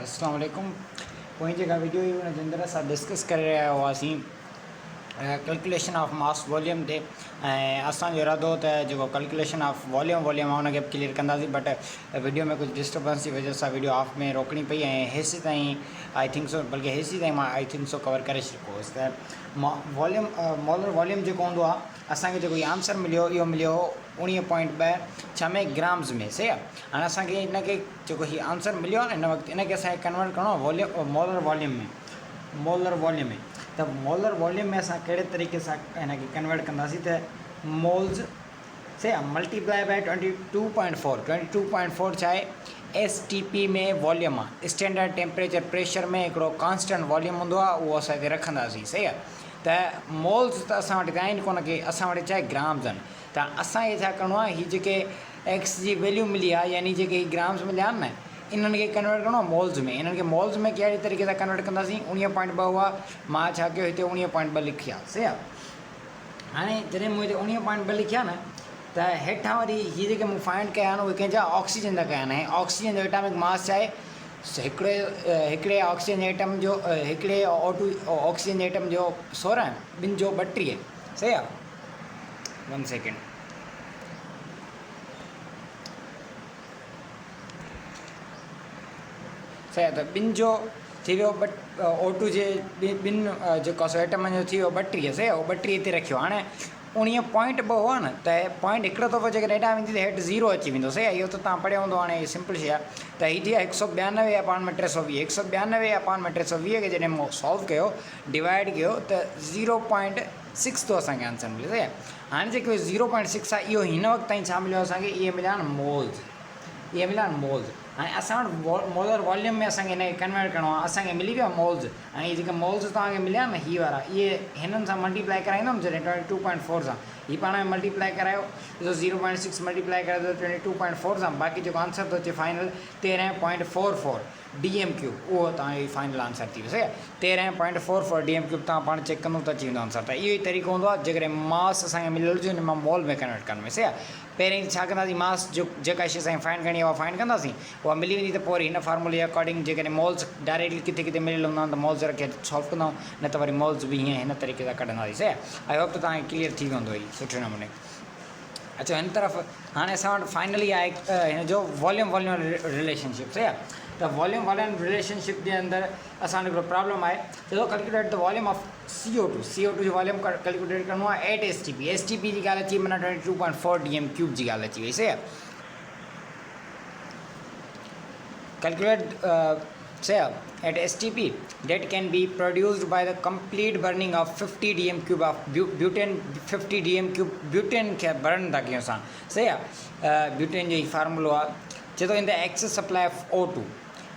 अस्सलाम वालेकुम। पोइ जेका वीडियो हुई हुन जे अंदरि असां डिस्कस करे रहिया हुआसीं कैलकुलेशन ऑफ मास वॉल्यूम ते। ऐं असांजो इरादो त जेको कैलकुलेशन ऑफ वॉल्यूम आहे हुनखे बि क्लियर कंदासीं, बट वीडियो में कुझु डिस्टर्बेंस जी वजह सां वीडियो ऑफ में रोकणी पई ऐं हेसि ताईं आई थिंक सो, बल्कि हेसि ताईं मां आई थिंक सो कवर करे चुको हुउसि। त वॉल्यूम मोलर वॉल्यूम जेको हूंदो आहे, असांखे जेको इहो आंसर मिलियो, इहो मिलियो 19.2 छा में ग्राम्स में। सही आहे। हाणे असांखे हिनखे जेको हीउ आंसर मिलियो आहे न हिन वक़्तु, हिनखे असांखे कन्वर्ट करिणो आहे मोलर वॉल्यूम में। त मोलर वॉल्यूम में असां कहिड़े तरीक़े सां हिनखे कन्वर्ट कंदासीं त मोल्स सही आहे मल्टीप्लाई बाय 22.4 छा आहे STP में वॉल्यूम आहे। स्टैंडर्ड टेम्परेचर प्रेशर में हिकिड़ो कांस्टेंट वॉल्यूम हूंदो आहे, उहो असां हिते रखंदासीं। सही आहे। त मोल्स त असां वटि आहिनि कोन, की असां वटि छा आहे ग्राम्स आहिनि। त असांखे छा करिणो आहे, हीअ जेके एक्स जी वैल्यू मिली आहे, यानी जेके ग्राम्स मिलिया आहिनि न, इन्हनि खे कन्वर्ट करिणो आहे मोल्स में। इन्हनि खे मोल्स में कहिड़े तरीक़े सां कन्वर्ट कंदासीं। 19.2 हुआ, मां छा कयो हिते 19.2 लिखिया। सही आहे। हाणे जॾहिं मूं हिते 19.2 लिखिया न, त हेठां वरी हीअ जेके मूं फाइंड कया आहिनि उहे कंहिंजा ऑक्सीजन जा कया आहिनि। ऐं ऑक्सीजन जो एटॉमिक मास छा आहे, हिकिड़े ऑक्सीजन एटम जो हिकिड़े ऑक्सीजन एटम जो 16, ॿिनि जो 32। सही आहे। 1 सेकेंड। सही आहे। त ॿिनि जो थी वियो O2 जे ॿिनि जेको आहे एटमनि जो थी वियो 32। सही आहे। उहो 32 हिते रखियो। हाणे 19.2 हुआ न, त पॉइंट हिकिड़ो दफ़ो जेकॾहिं हेॾां वेंदी त हेठि 0 अची वेंदो। सही आहे। इहो त तव्हां पढ़ियो हूंदो। हाणे सिंपल शइ आहे। त हीअ थी आहे 192/320। 192/320 खे जॾहिं मूं सॉल्व कयो, डिवाइड कयो, त 0.6 थो असांखे आंसर मिले। सही आहे। हाणे जेको 0.6 आहे, इहो हिन वक़्तु ताईं छा मिलियो असांखे, इहे मिलिया आहिनि मोल्स। इहे मिलिया आहिनि मोल्स। हाणे असां वटि मोलर वॉल्यूम में असांखे हिनखे कन्वर्ट करिणो आहे। असांखे मिली वियो आहे मोल्स। ऐं इहे जेके मोल्स तव्हांखे मिलिया न, हीअ वारा, इहे हिननि सां मल्टीप्लाई कराईंदो न जॾहिं 22.4 सां, हीअ पाण में मल्टीप्लाई करायो, ॾिसो 0.6 मल्टीप्लाई करायो त 22.4 सां, बाक़ी जेको आंसर थो अचे फाइनल 13.44 DM3। उहो तव्हांजो फाइनल आंसर थी वियो। सही आहे। 13.44 DM3 तव्हां पाण चेक कंदो त अची वेंदो आंसर। त इहो ई तरीक़ो हूंदो आहे जेकॾहिं मास असांखे मिलियल हुजे हिन मां मोल में कन्वर्ट करण में। सही आहे। पहिरीं छा कंदासीं, मास जो जेका शइ असांखे फाइंड करणी आहे उहा फाइंड कंदासीं, उहा मिली वेंदी त पोइ वरी हिन फार्मूले जे अकॉर्डिंग जेकॾहिं मोल्स डायरेक्टली किथे किथे मिलियल हूंदा आहिनि त मोल्स रखे सॉल्व कंदा, न त वरी मोल्स बि हीअं हिन तरीक़े सां कढंदासीं। सही आहे। आई होप त तव्हांखे क्लियर थी वेंदो ई सुठे नमूने। अच्छा, हिन तरफ़ हाणे असां वटि फाइनली आहे हिन जो वॉल्यूम रिलेशनशिप। सही आहे। त वॉल्यूम रिलेशनशिप जे अंदरि असां हिकिड़ो प्रॉब्लम आहे, चलो calculate the volume of CO2 जो वॉल्यूम कैलकुलेट करिणो आहे एट STP जी ॻाल्हि अची, माना 22.4 DM3 जी ॻाल्हि अची वई। सही आहे। Calculate say at STP that can be produced by the complete burning of 50 DM3 of butane। 50 DM3 butane खे बर्न था कयूं असां। सही आहे। ब्यूटेन जो ई फार्मूलो आहे, चए थो in the excess supply of O2।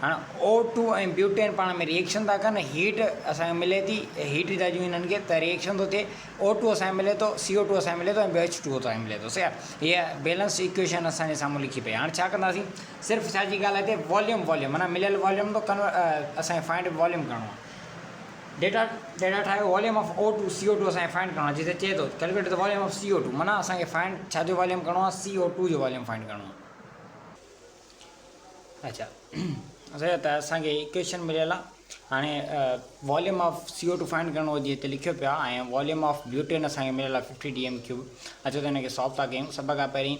हाणे O2 ऐं ब्यूटेन पाण में रिएक्शन था कनि, हीट असांखे मिले थी, हीट था ॾियूं हिननि खे, त रिएक्शन थो थिए। O2 असांखे मिले थो, CO2 असांखे मिले थो, ऐं H2O असांखे मिले थो। सही आहे। हीअ बैलेंस इक्वेशन असांजे साम्हूं लिखी पई। हाणे छा कंदासीं, सिर्फ़ु छाजी ॻाल्हि आहे हिते वॉल्यूम माना मिलियल वॉल्यूम थो असांखे फाइंड वॉल्यूम करिणो आहे। डेटा ठाहियो, वॉल्यूम ऑफ O2 CO2 असांखे फाइंड करिणो आहे। जिते चए थो calculate the volume of CO2, माना असांखे फाइंड छाजो वॉल्यूम करिणो आहे, CO2 जो वॉल्यूम फाइंड करिणो आहे। अच्छा, सही आहे। त असांखे इक्वेशन मिलियल आहे। हाणे वॉल्यूम ऑफ CO2 फाइंड करिणो हुजे हिते लिखियो पियो आहे, ऐं वॉल्यूम ऑफ ब्यूटेन असांखे मिलियल आहे 50 DM3। अचो त हिनखे सॉल्व था कयूं। सभ खां पहिरीं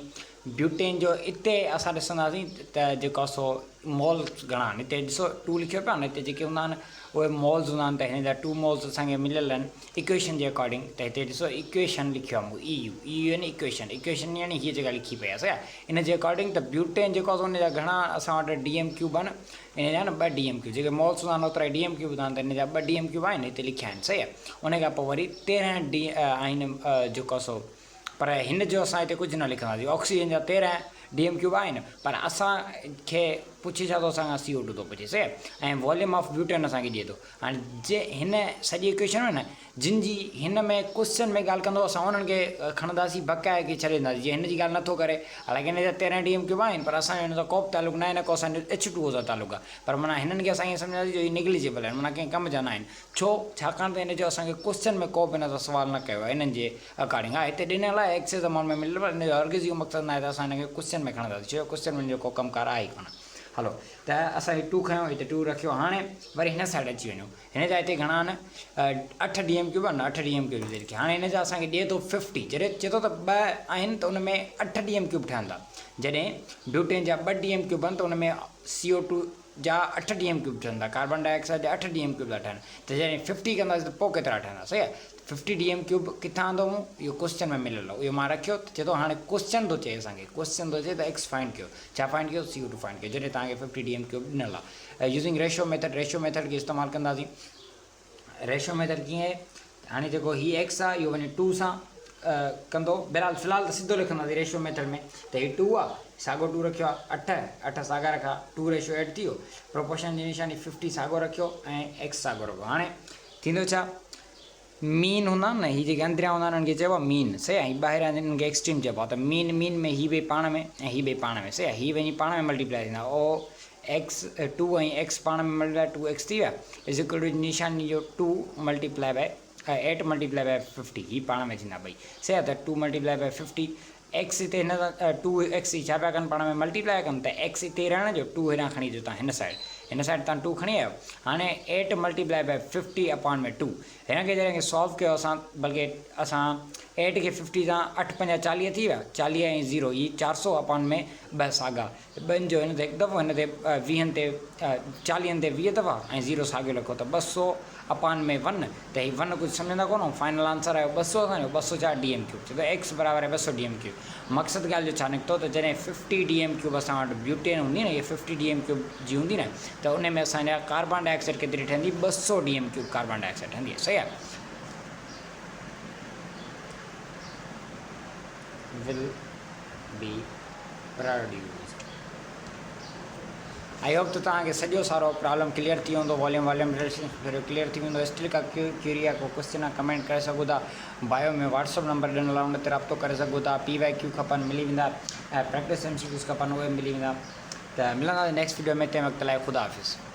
ब्यूटेन जो हिते असां ॾिसंदासीं त जेको सो मोल्स घणा आहिनि। हिते ॾिसो 2 लिखियो पियो आहे न, हिते जेके हूंदा आहिनि उहे मोल्स हूंदा आहिनि, त हिन जा 2 मोल्स असांखे मिलियल आहिनि इक्वेशन जे अकॉर्डिंग। त हिते ॾिसो इक्वेशन लिखियो आहे मूं, EU यानी इक्वेशन यानी हीअ जेका लिखी पई आहे। सही आहे। इन जे अकॉर्डिंग त ब्यूटेन जेको आहे हुन जा घणा असां वटि DM3 आहिनि, इन जा न 2 DM3 जेके मोल्स हूंदा आहिनि ओतिरा DM3 हूंदा आहिनि, त इन जा 2 DM3 आहिनि हिते लिखिया आहिनि। सही आहे। उन खां पोइ वरी 13 आहिनि जेको सो, पर हिन जो असां हिते कुझु न लिखंदासीं। ऑक्सीजन जा 13 DM3 आहिनि, पर असांखे पुछे छा थो, असांखां CO2 थो पुछे। सही आहे। ऐं वॉल्यूम ऑफ ब्यूटेन असांखे ॾिए थो। हाणे जे हिन सॼी इक्वेशन में न, जिन जी हिन में क्वेश्चन में ॻाल्हि कंदो असां उन्हनि खे खणंदासीं, बकाए खे छॾे ॾींदासीं। जीअं हिन जी ॻाल्हि नथो करे, हालांकि हिन जा 13 DM3 आहिनि, पर असांजो हिन सां को बि तालुक़ु न आहे, न को असांजो H2O सां तालुक़ु आहे। पर माना हिननि खे असांखे सम्झंदासीं जो हीअ निगलिजिबल आहिनि, माना कंहिं कम जा न आहिनि। छो, छाकाणि त हिन जो असांखे क्वेश्चन में को बि हिन सां सुवाल न कयो आहे हिननि जे अकॉर्डिंग। हा, हिते ॾिनल आहे एक्सेस अमाउंट में मिलियल, पर हिन जो हरगिज़ इहो मक़सदु न आहे त असां हिनखे क्वेश्चन में खणंदासीं। छो क्वेश्चन में जो को कमकार आहे ई कोन। हलो त असां 2 खयों हिते 2 रखियो। हाणे वरी हिन साइड अची वञो। हिन जा हिते घणा आहिनि 8 DMQ आहिनि 8 DMQ लिखिया। हाणे हिन जा असांखे ॾिए थो 50 जॾहिं चए थो त 2 आहिनि त उन में 8 DMQ ठहंदा। जॾहिं ब्यूटेन जा 2 DMQ आहिनि त उन में CO2 जा 8 DMQ ठहंदा। कार्बन डाइऑक्साइड जा 8 DMQ था ठहनि। त जॾहिं 50 कंदासीं त पोइ केतिरा ठहंदा? सही आहे। 50 DMQ किथां आंदो मूं? इहो क्वेश्चन में मिलियल आहे, इहो मां रखियो। त चए थो हाणे क्वेश्चन थो चए असांखे, क्वेश्चन थो चए त एक्स फाइंड कयो। छा फाइंड कयो? CO2 फाइंड कयो। जॾहिं तव्हांखे 50 DMQ ॾिनल आहे। Using ratio method, ratio method खे इस्तेमालु कंदासीं। रेशियो मेथड कीअं आहे? हाणे जेको हीउ एक्स आहे इहो वञी 2 सां कंदो। बहरहाल फ़िलहाल त सिधो लिखंदासीं रेशियो मेथड में। त हीउ 2 आहे, साॻो 2 रखियो आहे, 8 साॻा रखा, 2 रेशियो एड थी वियो। प्रोपोर्शन जी निशानी 50 साॻो रखियो ऐं एक्स साॻो रखियो। हाणे थींदो छा? मीन हूंदा आहिनि न, हीअ जेके अंदरियां हूंदा आहिनि हिननि खे चइबो आहे मीन। सही आहे। ॿाहिरां हिननि खे एक्सट्रीम चइबो आहे। त मीन में हीअ ॿई पाण में ऐं हीअ ॿई पाण में। सही आहे। हीअ वञी पाण में मल्टीप्लाई थींदा। ओ एक्स 2 ऐं एक्स पाण में मल्टीप्लाई 2x थी विया। इज़ इक्वल टू निशानी जो 2 मल्टीप्लाई बाय 8 मल्टीप्लाई बाय 50। हीअ पाण में थींदा ॿई। सही आहे। त 2 मल्टीप्लाई बाय 50 एक्स हिते हिन 2x छा पिया कनि? पाण में मल्टीप्लाई कनि। त एक्स हिते रहण जो, 2 हेॾां खणी अचो तव्हां हिन साइड तव्हां 2 खणी आयो। हाणे 8 मल्टीप्लाई बाय 50 अपॉन में 2। हिन खे जॾहिं सॉल्व कयो असां, बल्कि असां 8 खे 50 सां 8 पंजा 40 थी विया। 40 ऐं 0 ही 400 अपॉन में 2 साॻा। ॿिनि जो हिन ते हिकु दफ़ो, हिन ते 20 ते 40 ते 20 दफ़ा ऐं 0 साॻियो लिखो त 200 अपॉन में 1। त हीउ 1 कुझु सम्झंदा कोन। फाइनल आंसर आयो 200 असांजो 204 DMQ। छो त एक्स बराबरि आहे 200 DMQ। मक़सदु ॻाल्हि जो छा निकितो त जॾहिं 50 DMQ असां वटि ब्यूटेन हूंदी न, इहे 50 DMQ जी हूंदी न, त उन में असांजा कार्बन डाइऑक्साइड केतिरी ठहंदी? 200 DMQ कार्बन डाइऑक्साइड ठहंदी आहे। सही आहे। will be produced। I hope त तव्हांखे सॼो सारो प्रॉब्लम क्लियर थी वेंदो। वॉल्यूम क्लियर थी वेंदो। स्टिल का क्यूरी आहे, को क्वेश्चन आहे, कमेंट करे सघो था। बायो में व्हाट्सअप नंबर ॾिनल आहे, उन ते राब्तो करे सघो था। PYQ खपनि मिली वेंदा, ऐं प्रैक्टिस MCQs खपनि उहे मिली वेंदा। त मिलंदासीं नेक्स्ट वीडियो में। तंहिं वक़्तु लाइ ख़ुदा हाफ़िज़।